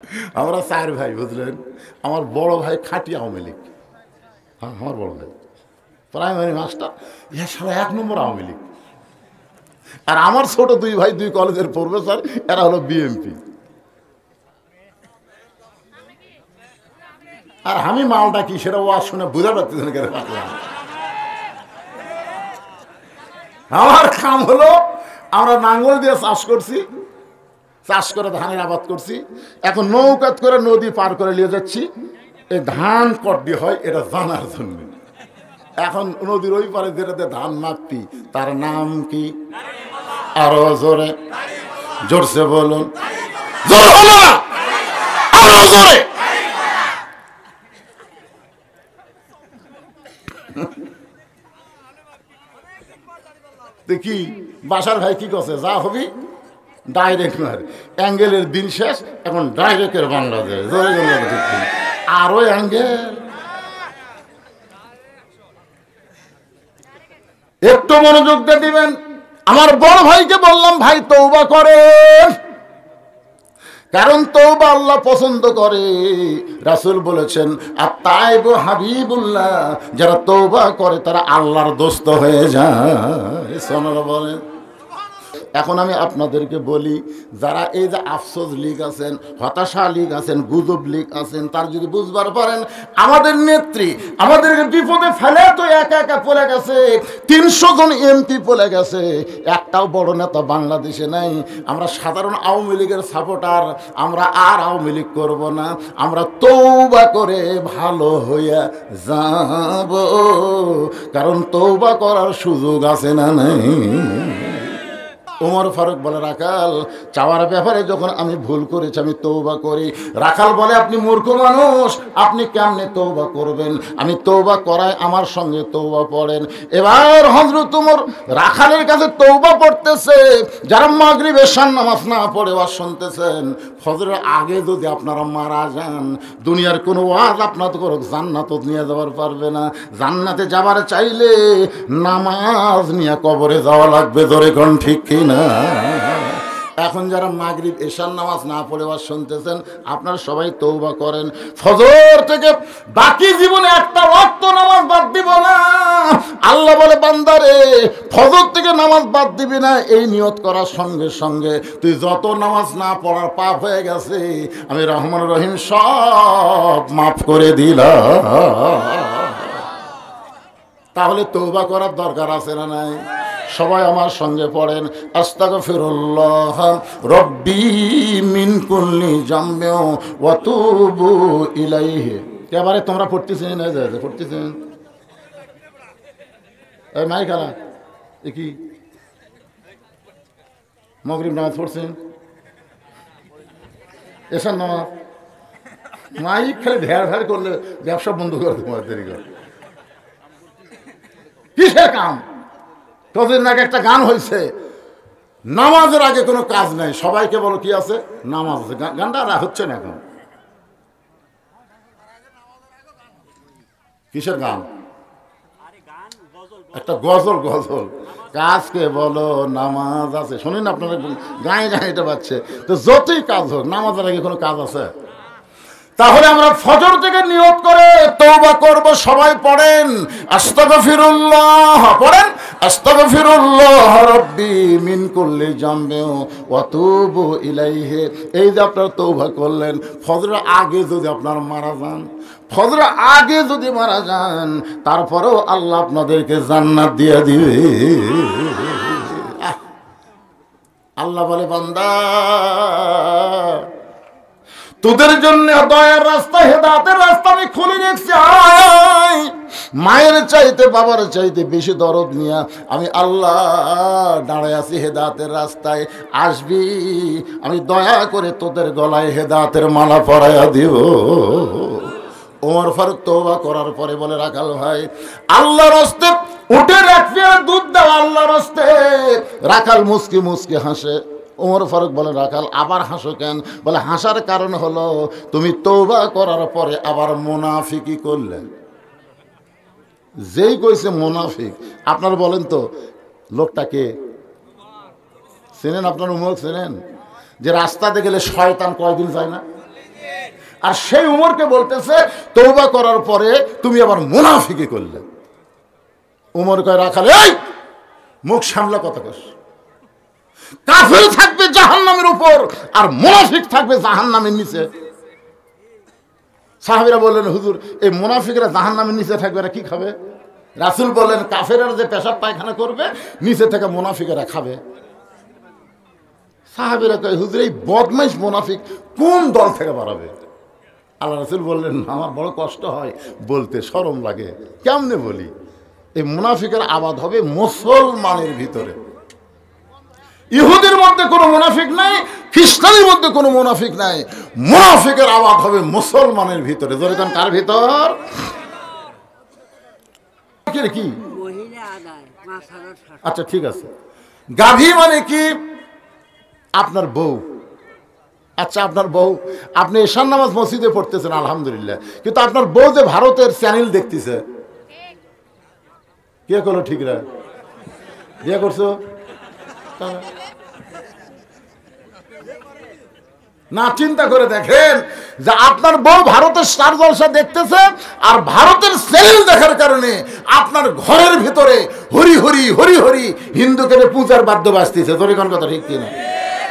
আমরা চার ভাই, বুঝলেন। আমার বড় ভাই খাঁটি আওয়ামী লীগ। হ্যাঁ, আমার বড় ভাই প্রাইমারি মাস্টার, সারা 1 নম্বর আওয়ামী লীগ। আর আমার ছোট দুই ভাই 2 কলেজের প্রফেসর, এরা হলো বিএমপি। আর আমি মালটা কি সেটা ওয়াজ শুনে বুঝা পারতেছি না কেন। আমার কাম হলো, আমরা নাঙ্গল দিয়ে চাষ করছি, চাষ করে ধানের আবাদ করছি। এখন নৌকাত করে নদী পার করে নিয়ে যাচ্ছি, এই ধান কট্টি হয় এটা জানার জন্য। এখন নদীর ওই পারে যেটাতে ধান মাপি, তার নাম কি? আরো জোরে, জোরসে বলুন। জোর হলো না, আরো জোরে। দেখি বাসার ভাই কি করছে, যা হবি ডাইরেক্ট মার, অ্যাঙ্গেলের দিন শেষ, এখন ডাইরেক্টের বাংলাদেশ। আরো অ্যাঙ্গেল, একটু মনোযোগ দিয়ে দিবেন। আমার বড় ভাইকে বললাম, ভাই তওবা করেন, কারণ তওবা আল্লাহ পছন্দ করে। রাসূল বলেছেন, আত-তাইবু হাবিবুল্লাহ, যারা তওবা করে তারা আল্লাহর দোস্ত হয়ে যায়। সুবহানাল্লাহ বলেন। এখন আমি আপনাদেরকে বলি, যারা এই যে আফসোস লীগ আছেন, হতাশা লীগ আছেন, গুজব লীগ আছেন, তার যদি বুঝবার পারেন আমাদের নেত্রী আমাদেরকে বিপদে ফেলে তো একা একা পড়ে গেছে, 300 জন এমপি পড়ে গেছে, একটাও বড় নেতা বাংলাদেশে নাই। আমরা সাধারণ আওয়ামী লীগের সাপোর্টার, আমরা আর আওয়ামী লীগ করব না, আমরা তওবা করে ভালো হইয়া যাব, কারণ তওবা করার সুযোগ আছে না নাই? ওমর ফারুক বলে, রাখাল চাওয়ার ব্যাপারে যখন আমি ভুল করেছি আমি তওবা করি। রাখাল বলে, আপনি মূর্খ মানুষ, আপনি কেমনে তওবা করবেন? আমি তওবা করাই, আমার সঙ্গে তওবা পড়েন। এবার হযরত ওমর রাখালের কাছে তওবা পড়তেছে। যারা মাগরিব এশার নামাজ না পড়ে ওয়াজ শুনতেছেন, ফজরের আগে যদি আপনারা মারা যান, দুনিয়ার কোনো ওয়াজ আপনাদের জান্নাত নিয়ে যাওয়ার পারবে না। জান্নাতে যাবার চাইলে নামাজ নিয়ে কবরে যাওয়া লাগবে। ধরে কোন ঠিক কি না? এখন যারা মাগরিব এশার নামাজ না পড়ে ওয়াজ শুনতেছেন, আপনারা সবাই তওবা করেন, ফজর থেকে বাকি জীবনে একটা ওয়াক্ত নামাজ বাদ দিব না। আল্লাহ বলে, বান্দারে ফজর থেকে নামাজ বাদ দিবি না, এই নিয়ত করার সঙ্গে সঙ্গে তুই যত নামাজ না পড়ার পাপ হয়ে গেছে আমি রহমান রহিম সব মাফ করে দিলাম। তাহলে তওবা করার দরকার আছে না নাই? সবাই আমার সঙ্গে পড়েন, আস্তাগফিরুল্লাহ রব্বি মিন কুল্লি জামবি ওয়া তুবু ইলাইহি। এবারে তোমরা পড়তেছেন না? পড়তেছেন? এই মাইক আলা, এ কি মাগরিব নামাজ পড়ছেন? এশার নামাজ? মাইক খালি ভ্যার ভ্যার করলে ব্যবসা বন্ধ করে তোমার দেরি করে। কিসের কাম? কদিন আগে একটা গান হয়েছে, নামাজের আগে কোনো কাজ নাই, সবাইকে বলো কি আছে নামাজ। গানটা আর হচ্ছে না এখন। কিসের গান? একটা গজল। গজল কাজকে বলো নামাজ আছে, শুনেন আপনারা গায়ে গায়ে এটা পাচ্ছে। তো যতই কাজ হোক, নামাজের আগে কোনো কাজ আছে? তাহলে আমরা ফজর থেকে নিয়ত করে তওবা করব। সবাই পড়েন, আস্তাগফিরুল্লাহ, পড়েন, আস্তাগফিরুল্লাহ রব্বি মিন কুল্লি জামবি ওয়া তুবু ইলাইহি। এই যে আপনারা তওবা করলেন, ফজরের আগে যদি আপনারা মারা যান, ফজরের আগে যদি মারা যান, তারপরেও আল্লাহ আপনাদেরকে জান্নাত দিয়ে দিবে। আল্লাহ বলে, বান্দা তোদের জন্য দয়ার রাস্তা, হেদায়েতের রাস্তা আমি খুলে রেখেছি। মায়ের চাইতে বাবার চাইতে বেশি দরদ নিয়া আমি আল্লাহ দাঁড়ায় আছি হেদায়েতের রাস্তায়। আসবি, আমি দয়া করে তোদের গলায় হেদায়েতের মালা পরাইয়া দিব। ওমর ফারুক তওবা করার পরে বলে, রাখাল ভাই আল্লাহর রাস্তে উঠে রাখবি আর দুধ দাও আল্লাহর রাস্তে। রাখাল মুস্কি মুস্কি হাসে। ওমর ফারুক বলে, রাখাল আবার হাসো কেন? বলে, হাসার কারণ হলো তুমি তওবা করার পরে আবার মুনাফিকি করলেন। যেই কইছে মুনাফিক, আপনারা বলেন তো লোকটাকে চেনেন? আপনার উমর চেনেন? যে রাস্তাতে গেলে শয়তান কয়দিন যায় না? আর সেই উমরকে বলতেছে তওবা করার পরে তুমি আবার মুনাফিকি করলে। উমর কয় রাখাল, এই মুখ সামলা কথা কস। কাফের থাকবে জাহান্নামের উপর আর মুনাফিক থাকবে জাহান্নামের নিচে। সাহাবীরা বললেন, হুজুর এই মুনাফিকরা জাহান্নামের নিচে থাকবে, এরা কি খাবে? রাসূল বললেন, কাফেররা যে পেশাব পায়খানা করবে নিচে থেকে মুনাফিকেরা খাবে। সাহাবীরা কয়, হুজুর এই বদমাইশ মুনাফিক কোন দল থেকে বাড়াবে? আল্লাহ রাসূল বললেন, আমার বড় কষ্ট হয় বলতে, শরম লাগে, কেমনে বলি। এই মুনাফিকের আবাদ হবে মুসলমানের ভিতরে। ইহুদের মধ্যে কোনো মুনাফিক নাই, খ্রিস্টানের মধ্যে কোনো মুনাফিক নাই, মুনাফিকের আবাদ হবে মুসলমানের ভিতরে। যেরকম কার ভিতর? কি? আচ্ছা ঠিক আছে, গাভী মানে কি? আপনার বউ। আচ্ছা আপনার বউ, আপনি ঈশান নামাজ মসজিদে পড়তেছেন আলহামদুলিল্লাহ, কিন্তু আপনার বউ যে ভারতের চ্যানেল দেখতেছে, কে করলো? ঠিক রা বিয়ে করছো না? চিন্তা করে দেখেন যে আপনার বউ ভারতের স্টার জলসা দেখতেছে, আর ভারতের চ্যানেল দেখার কারণে আপনার ঘরের ভিতরে হরি হরি হরি হরি হিন্দুকে পূজার বাদ্য বাজতেছে। তোর কোন কথা ঠিক কিনা?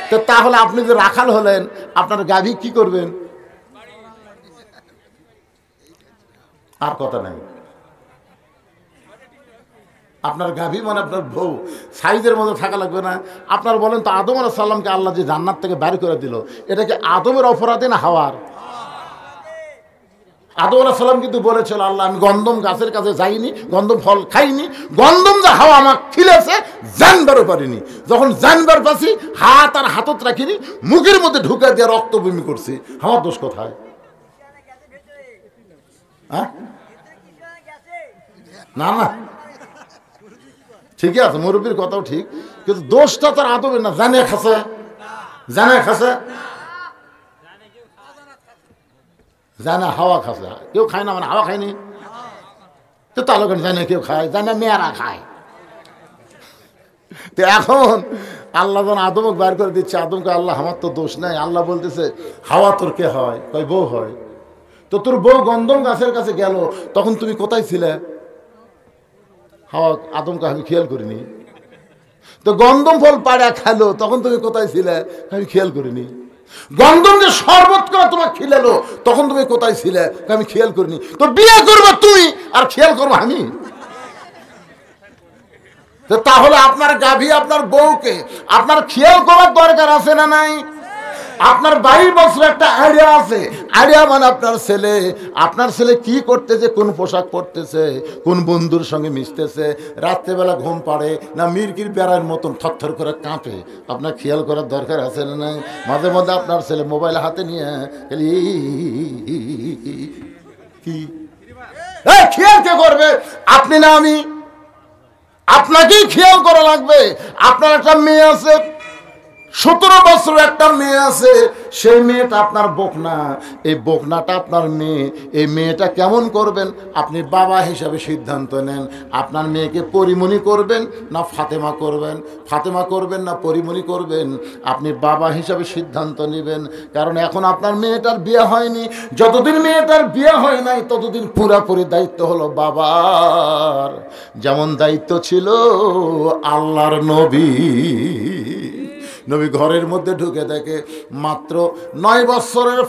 তো তাহলে আপনি যে রাখাল হলেন, আপনার গাভী কি করবেন? আর কথা নাই। আপনার গাভী মানে আপনার বউ সাইজের মধ্যে থাকা লাগবে না? আপনার বলেন তো, আদম আলাইহিস সালামকে আল্লাহ যে জান্নাত থেকে বের করে দিল, এটা কি আদমের অপরাধে না হাওয়ার? আদম আলাইহিস সালাম কিন্তু বলেছিল, আল্লাহ আমি গন্ধম গাছের কাছে যাইনি, গন্ধম ফল খাইনি, গন্ধম যে হাওয়া আমাকে খিলেছে জানবারও পারিনি। যখন জানবার পাচ্ছি হাত আর হাতত রাখিনি, মুখের মধ্যে ঢুকে দিয়ে রক্ত বমি করছি। আমার দোষ কোথায়? হ্যাঁ না না, ঠিকই আছে, মুরব্বীর কথাও ঠিক, কিন্তু দোষটা তার আদমের না, জানে খাসে, জানে খাসে, জানে হাওয়া খাসে। কেউ খায় না মানে হাওয়া খায়নি, তো তাহলে জানে কেউ খায়, জানে মেয়েরা খায়। তো এখন আল্লাহ যখন আদমকে বার করে দিচ্ছে, আদমকে আল্লাহ আমার তো দোষ নাই, আল্লাহ বলতেছে হাওয়া তোর কে হয়? কয় বউ হয়। তো তোর বউ গন্ধম গাছের কাছে গেল, তখন তুমি কোথায় ছিলে? হাওয়া আদমকে আমি খেয়াল করিনি। তো গন্ধম ফল পাড়া খেলো, তখন তুমি কোথায় ছিলে? আমি খেয়াল করিনি। গন্ধম যে শরবত করে তোমাকে খিলালো, তখন তুমি কোথায় ছিলে? আমি খেয়াল করিনি। তো বিয়ে করবো তুমি আর খেয়াল করবো আমি? তাহলে আপনার গাভী আপনার বউকে আপনার খেয়াল করার দরকার আছে না নাই? আপনার 22 বছর একটা আইডিয়া আছে। আইডিয়া মানে আপনার ছেলে কি করতেছে, কোন পোশাক পরতেছে, কোন বন্ধুর সঙ্গে মিশতেছে, রাত্রেবেলা ঘুম পাড়ে না মির্গির বেড়ার মতন থরথর করে কাঁপে, আপনার খেয়াল করার দরকার আছে না নাই? মাঝে মধ্যে আপনার ছেলে মোবাইল হাতে নিয়ে কি খেয়াল কে করবে? আপনি না আমি? আপনাকেই খেয়াল করা লাগবে। আপনার একটা মেয়ে আছে, 17 বছর একটা মেয়ে আছে, সেই মেয়েটা আপনার বকনা, এই বকনাটা আপনার মেয়ে। এই মেয়েটা কেমন করবেন? আপনি বাবা হিসাবে সিদ্ধান্ত নেন, আপনার মেয়েকে পরিমণি করবেন না ফাতেমা করবেন? ফাতেমা করবেন না পরিমণি করবেন? আপনি বাবা হিসাবে সিদ্ধান্ত নেবেন। কারণ এখন আপনার মেয়েটার বিয়ে হয়নি, যতদিন মেয়েটার বিয়ে হয় নাই ততদিন পুরাপুরি দায়িত্ব হলো বাবার। যেমন দায়িত্ব ছিল আল্লাহর নবী ঘরের মধ্যে ঢুকে দেখে মাত্র 9 বছরের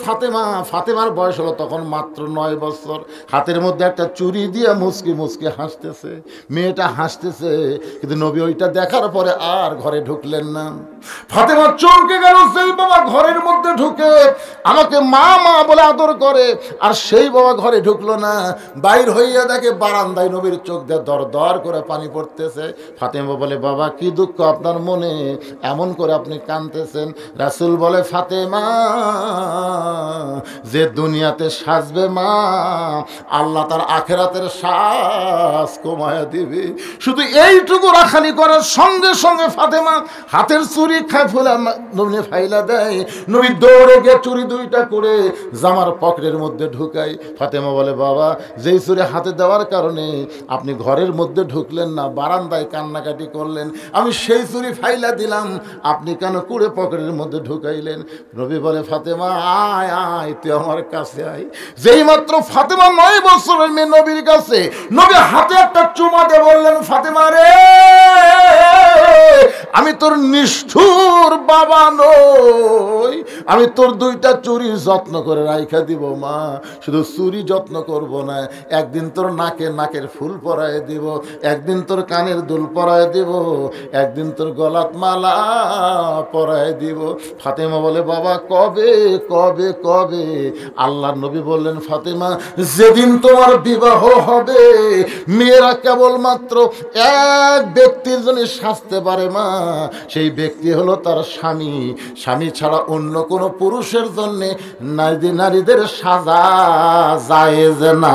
ফাতেমার বয়স হলো তখন মাত্র 9 বছর। হাতের মধ্যে একটা চুরি দিয়ে মুচকি মুচকি হাসতেছে, মেয়েটা হাসতেছে, কিন্তু নবী ওইটা দেখার পরে আর ঘরে ঢুকলেন না। ফাতেমা চমকে গেল, সেই বাবা ঘরের মধ্যে ঢুকে আমাকে মা মা বলে আদর করে, আর সেই বাবা ঘরে ঢুকলো না। বাইর হইয়া দেখে বারান্দায় নবীর চোখ দিয়ে দর দর করে পানি পড়তেছে। ফাতেমা বলে, বাবা কি দুঃখ আপনার মনে, এমন করে আপনি কাঁদতেছেন? রাসূল বলে, ফাতেমা যে দুনিয়াতে সাজবে মা, আল্লাহ তার আখেরাতের শ্বাস কমায়া দিবে। শুধু এইটুকু রাখালি করার সঙ্গে সঙ্গে ফাতেমা হাতের চুরি খায় ফেলা নবী ফাইলা দেয়। নবী দৌড়ে গিয়ে চুরি 2টা করে জামার পকেটের মধ্যে ঢুকায়। ফাতেমা বলে, বাবা যেই চুরি হাতে দেওয়ার কারণে আপনি ঘরের মধ্যে ঢুকলেন না, বারান্দায় কান্নাকাটি করলেন, আমি সেই চুরি ফাইলা দিলাম, আপনি কেন কুড়ে পকেটের মধ্যে ঢুকাইলেন? নবী বলে, ফাতেমা আয় আয়, তুই আমার কাছে আয়। যেই মাত্র ফাতেমা 9 বছরের মেয়ে নবীর কাছে, নবী হাতে একটা চুমা দিয়ে বললেন, ফাতেমা রে, আমি তোর নিষ্ঠুর বাবা নই, আমি তোর 2টা চুরি যত্ন করে রাইখা দিব মা। শুধু চুরি যত্ন করব না, একদিন তোর নাকের ফুল পরায় দিব, একদিন তোর কানের দুল পরায় দিব, একদিন তোর গলাত মালা পরায় দিব। ফাতেমা বলে, বাবা কবে কবে কবে? আল্লাহর নবী বললেন, ফাতেমা যেদিন তোমার বিবাহ হবে, মেয়েরা কেবলমাত্র এক ব্যক্তির জন্য সাজতে পারে মা, সেই ব্যক্তি হলো তার স্বামী। স্বামী ছাড়া অন্য কোনো পুরুষের জন্য নারীদের সাজা জায়েজ না।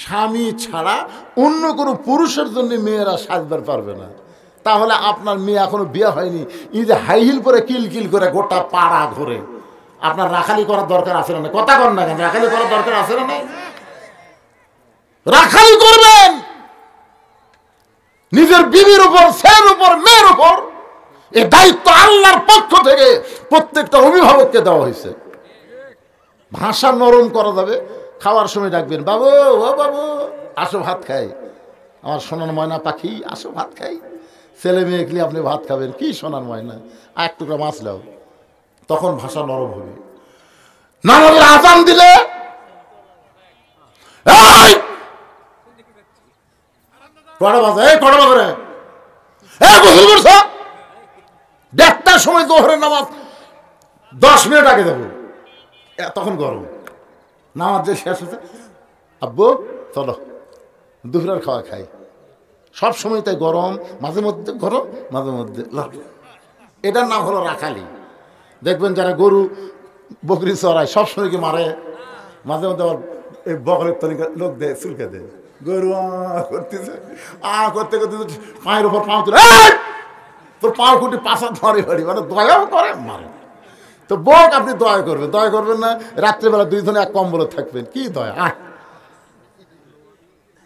স্বামী ছাড়া অন্য কোনো পুরুষের জন্য মেয়েরা সাজবার পারবে না। তাহলে আপনার মেয়ে এখনো বিয়ে হয়নি, এই যে হাই হিল পরে কিলকিল করে গোটা পাড়া ঘুরে, আপনার রাখালি করার দরকার আছে না? কথা কর না কেন? রাখালি করার দরকার আছে না? রাখালি করবেন নিজের বিবির উপর, ছেলের উপর, মেয়ের উপর। এই দায়িত্ব আল্লাহর পক্ষ থেকে প্রত্যেকটা অভিভাবককে দেওয়া হয়েছে। ভাষা নরম করা যাবে, খাওয়ার সময় ডাকবেন, বাবু ও বাবু আসো ভাত খাই, আমার সোনার ময়না পাখি আসো ভাত খাই। ছেলে মেয়ে গেলে আপনি ভাত খাবেন, কি সোনার ময়না, আর এক টুকরা মাছ লাও, তখন ভাষা নরম হবে। নামাজের আজান দিলে কটা বাজে, কটা বাজে রে, গোসল করছ? 1টার সময় জোহরের নামাজ, 10 মিনিট আগে যাবো, তখন গরম। নামাজ যে শেষ হচ্ছে, আব্বু চলো দুপুরের খাওয়া খাই। সব সময় তাই গরম, মাঝে মধ্যে গরম, মাঝে মধ্যে। এটার নাম হলো রাখালি। দেখবেন যারা গরু বকরি চড়ায় সবসময় কি মারে, মাঝে মধ্যে আবার এই বকরের তরিকা লোক দেয়, চুলকে দেয়। গরু করতেছে, করতে করতে পায়ের উপর পাও তুলে, তোর পাও কুটি পাশা ধরে বাড়ি, মানে দয়াও করে মারে। তো বক আপনি দয়া করবেন, দয়া করবেন না? রাত্রেবেলা 2 জনে এক কম্বলে থাকবেন, কি দয়া?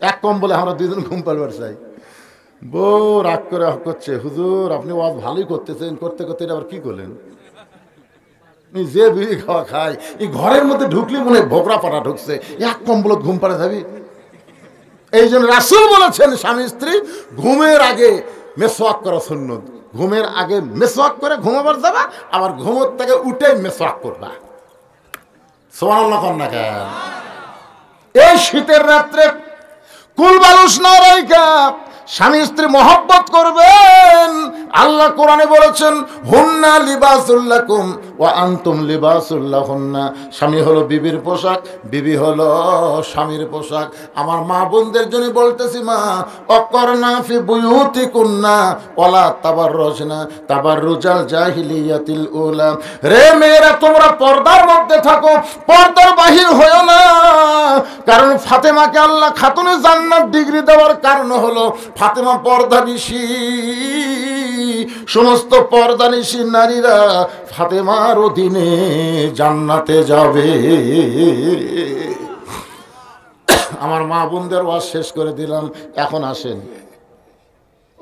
এক কম্বলে আমরা 2 জন ঘুম পারবার চাই। বউ রাগ করে করছে, হুজুর আপনি ওয়াজ ভালোই করতেছেন, করতে করতে এটা আবার কি করলেন? যে বিড়ি খাওয়া খায়, এই ঘরের মধ্যে ঢুকলে মনে হয় ভোগরা পাড়া ঢুকছে, এক কম্বলে ঘুম পাড়া যাবি। এই জন্য রাসূল বলেছেন, স্বামী স্ত্রী ঘুমের আগে মেসওয়াক করা সুন্নত। ঘুমের আগে মেসওয়াক করে ঘুমাবার যাবা, আবার ঘুমোর থেকে উঠে মেসওয়াক করবা। সুবহানাল্লাহ কন্যা কেন? এই শীতের রাত্রে কুল বালুস না রাইখা স্বামী স্ত্রী মহব্বত করবেন। আল্লাহ কোরআনে বলেছেন, হুন্না লিবাসুল লাকুম ওয়া আনতুম লিবাসুল লাহুন্না। স্বামী হলো বিবির পোশাক, বিবি হলো স্বামীর পোশাক। আমার মা বোনদের জন্য বলতেছি, মা অকরনা ফি বুয়ুতিকুন্না ওয়ালা তাবাররুজনা তাবাররুজাল জাহিলিয়াতিল উলা। রে মেয়েরা, তোমরা পর্দার মধ্যে থাকো, পর্দার বাহির হয়ো না। কারণ ফাতেমাকে আল্লাহ খাতুনে জান্নাত ডিগ্রি দেওয়ার কারণ হলো ফাতেমা পর্দানিশী। সমস্ত পর্দানিশী নারীরা ফাতেমার অধীনে জান্নাতে যাবে। আমার মা বোনদের ওয়াজ শেষ করে দিলাম, এখন আসেন।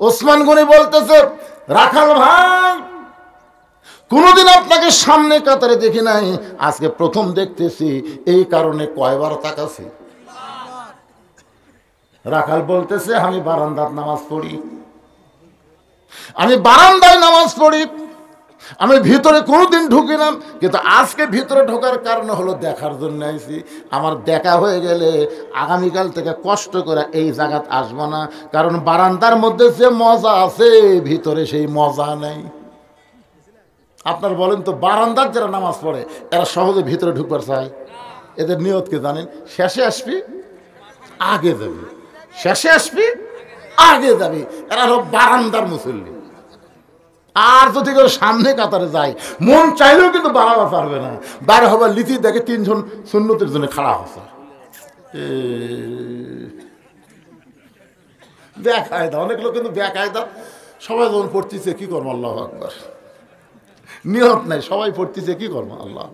ওসমান গনি বলতেছে, রাখাল ভাই কোনোদিন আপনাকে সামনে কাতারে দেখি নাই, আজকে প্রথম দেখতেছি, এই কারণে কয়বার তাকাছি। রাখাল বলতেছে, আমি বারান্দায় নামাজ পড়ি, আমি বারান্দায় নামাজ পড়ি, আমি ভিতরে কোনোদিন ঢুকি না, কিন্তু আজকে ভিতরে ঢোকার কারণ হলো দেখার জন্য আইছি। আমার দেখা হয়ে গেলে আগামীকাল থেকে কষ্ট করে এই জায়গাত আসবো না, কারণ বারান্দার মধ্যে যে মজা আছে ভিতরে সেই মজা নেই। আপনার বলেন তো, বারান্দার যারা নামাজ পড়ে এরা সহজে ভিতরে ঢুকবার চায়? এদের নিয়তকে জানেন, শেষে আসবি আগে যাবি, শেষে আসবি আগে যাবি। এরা হলো বারান্দার মুসল্লি। আর যদি কেউ সামনে কাতারে যায়, মন চাইলেও কিন্তু বাড়াবা পারবে না। বার হবার লিচি দেখে 3 জন সুন্নতের জন্য খাড়া হচ্ছে, বেকায়দা। অনেক লোক কিন্তু বেকায়দা, সবাই যখন পড়তেছে কি করবো, আল্লাহু আকবার, নিয়ত নাই, সবাই পড়তেছে কি করবো, আল্লাহ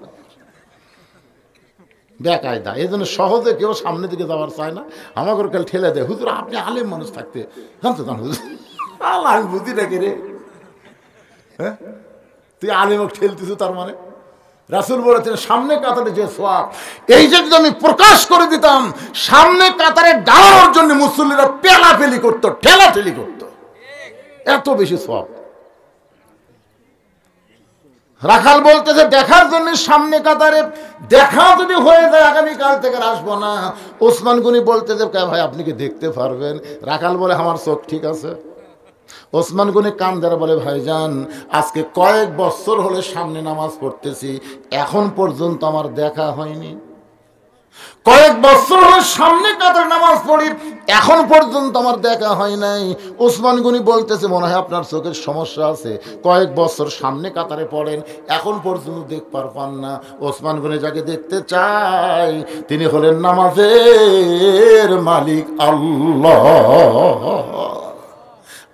বেকায়দা। এই জন্য সহজে কেউ সামনের দিকে যাওয়ার চায় না। আমাকে কাল ঠেলে দেয়, হুজুর আপনি আলেম মানুষ থাকতে জানতো জান হুজুর, আল্লাহ আমি বুঝি নাকি রে, হ্যাঁ তুই আলেমক ঠেলতেছ, তার মানে রাসূল বলেছেন সামনে কাতারে যে সওয়াব, এই যে যদি আমি প্রকাশ করে দিতাম, সামনে কাতারে দাঁড়ানোর জন্য মুসল্লিরা পেলাপেলি করতো, ঠেলাঠেলি করতো, এত বেশি সওয়াব। রাখাল বলতেছে দেখার জন্য সামনে কাতারে দেখা যদি হয়ে যায় আগামীকাল থেকে আসবো না। ওসমান গনি বলতেছে ভাই আপনি কি দেখতে পারবেন? রাখাল বলে আমার চোখ ঠিক আছে। ওসমান গনি কান ধরে বলে ভাইজান আজকে কয়েক বছর হলে সামনে নামাজ পড়তেছি, এখন পর্যন্ত আমার দেখা হয়নি। কয়েক বছর হলে সামনে কাতারে নামাজ পড়ি, এখন পর্যন্ত আমার দেখা হয় নাই। ওসমান গনি বলতেছে মনে হয় আপনার চোখের সমস্যা আছে, কয়েক বছর সামনে কাতারে পড়েন, এখন পর্যন্ত দেখবার পান না। ওসমান গনি যাকে দেখতে চাই তিনি হলেন নামাজের মালিক আল্লাহ,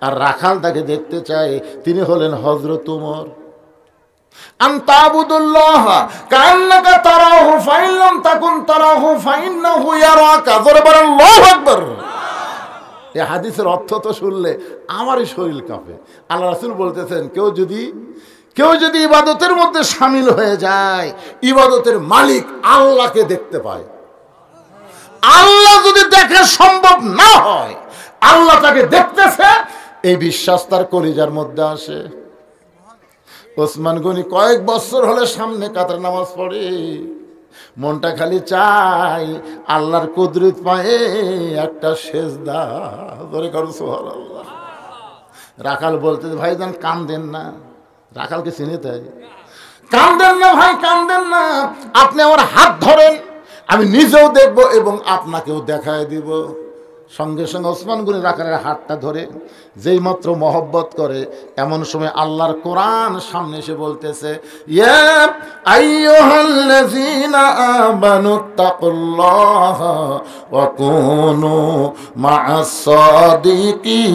আর রাখাল তাকে দেখতে চায় তিনি হলেন হযরত উমর। আনতাবুদুল্লাহ কান্নাকা তারাহু ফাইন লাম তাকুন তারাহু ফাইন্নাহু ইয়ারাকা। জোরে বলেন আল্লাহু আকবার। এই হাদিসের অর্থ তো শুনলে আমারই শরীর কাঁপে। আল্লাহ রাসূল বলতেছেন কেউ যদি ইবাদতের মধ্যে শামিল হয়ে যায়, ইবাদতের মালিক আল্লাহকে দেখতে পায়। আল্লাহ যদি দেখা সম্ভব না হয়, আল্লাহ তাকে দেখতেছে, এই বিশ্বাস তার কলিজার মধ্যে আসে। ওসমান গনি কয়েক বছর হলে সামনে কাতার নামাজ পড়ে, মনটা খালি চাই আল্লাহর কুদরত পায়ে একটা সেজদা। ধরে করো সুবহানাল্লাহ। রাখাল বলতে ভাইজান কান্দেন না, রাখালকে চিনে তাই, কান্দেন না ভাই কান্দেন না, আপনি আমার হাত ধরেন, আমি নিজেও দেখব এবং আপনাকেও দেখায় দিব। সঙ্গে সঙ্গে ওসমান গনি রাখালের হাতটা ধরে যেই মাত্র মহব্বত করে, এমন সময় আল্লাহর কোরআন সামনে এসে বলতেছে ইয়া আইয়ুহাল্লাযীনা আমানুত্তাকুল্লাহা ওয়া কুনু মা'আস সাদিকিন।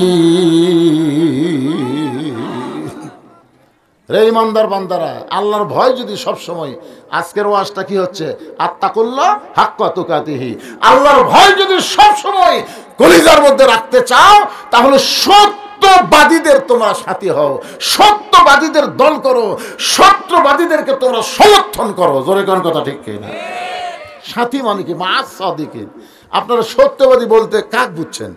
রে ইমানদার বান্দারা, আল্লাহর ভয় যদি সব সময়, আজকের ওয়াজটা কি হচ্ছে, আত্তাকুল্লাহ হাক্কা তুকাতিহি, আল্লাহর ভয় যদি সব সময় কলিজার মধ্যে রাখতে চাও, তাহলে সত্যবাদীদের তোমরা সাথী হও, সত্যবাদীদের দল করো, সত্যবাদীদেরকে তোমরা সমর্থন করো। জোরে কোন কথা ঠিক কিনা? সাথী মানে কি? মা'আস সাদিকিন। আপনারা সত্যবাদী বলতে কাক বুঝছেন?